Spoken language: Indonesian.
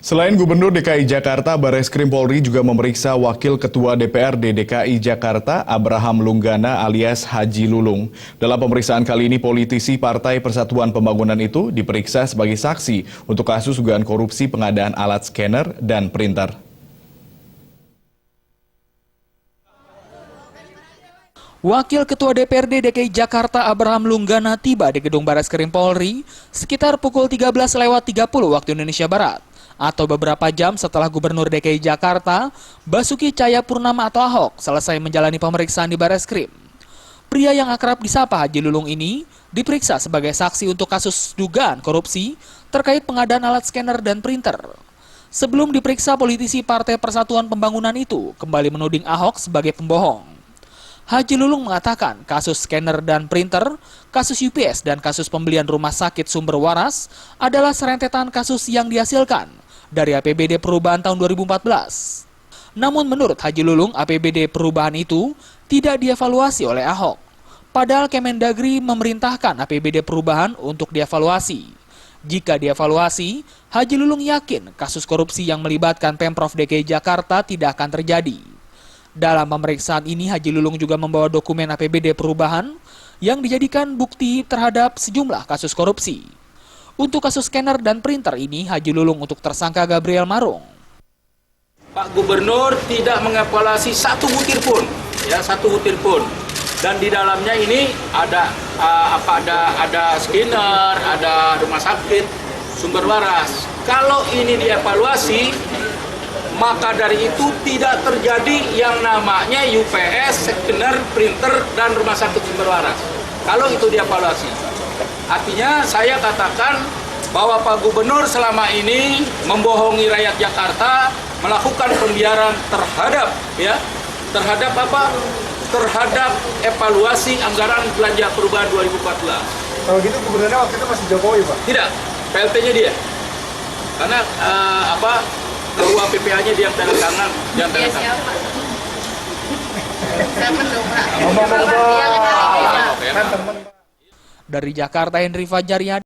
Selain Gubernur DKI Jakarta, Barreskrim Polri juga memeriksa Wakil Ketua DPRD DKI Jakarta, Abraham Lunggana alias Haji Lulung. Dalam pemeriksaan kali ini, politisi Partai Persatuan Pembangunan itu diperiksa sebagai saksi untuk kasus dugaan korupsi pengadaan alat scanner dan printer. Wakil Ketua DPRD DKI Jakarta Abraham Lunggana tiba di gedung Barreskrim Polri sekitar pukul 13.30 waktu Indonesia Barat, atau beberapa jam setelah Gubernur DKI Jakarta Basuki Cahayapurnama atau Ahok selesai menjalani pemeriksaan di Barreskrim. Pria yang akrab disapa Haji Lulung ini diperiksa sebagai saksi untuk kasus dugaan korupsi terkait pengadaan alat scanner dan printer. Sebelum diperiksa, politisi Partai Persatuan Pembangunan itu kembali menuding Ahok sebagai pembohong. Haji Lulung mengatakan kasus scanner dan printer, kasus UPS, dan kasus pembelian rumah sakit Sumber Waras adalah serentetan kasus yang dihasilkan dari APBD Perubahan tahun 2014. Namun menurut Haji Lulung, APBD Perubahan itu tidak dievaluasi oleh Ahok. Padahal Kemendagri memerintahkan APBD Perubahan untuk dievaluasi. Jika dievaluasi, Haji Lulung yakin kasus korupsi yang melibatkan Pemprov DKI Jakarta tidak akan terjadi. Dalam pemeriksaan ini, Haji Lulung juga membawa dokumen APBD Perubahan yang dijadikan bukti terhadap sejumlah kasus korupsi. Untuk kasus scanner dan printer ini, Haji Lulung untuk tersangka Gabriel Marung. Pak Gubernur tidak mengevaluasi satu butir pun, satu butir pun. Dan di dalamnya ini ada scanner, ada rumah sakit Sumber Waras. Kalau ini dievaluasi, maka dari itu tidak terjadi yang namanya UPS, scanner, printer, dan rumah sakit Sumber Waras. Kalau itu dievaluasi. Artinya saya katakan bahwa Pak Gubernur selama ini membohongi rakyat Jakarta, melakukan pembiaran terhadap terhadap evaluasi anggaran belanja perubahan 2014. Kalau gitu gubernurnya waktu itu masih Jokowi, Pak? Tidak, PLT-nya dia. Karena ketua PPA-nya dia yang tanda tangan, Dari Jakarta, Henry Fajaria.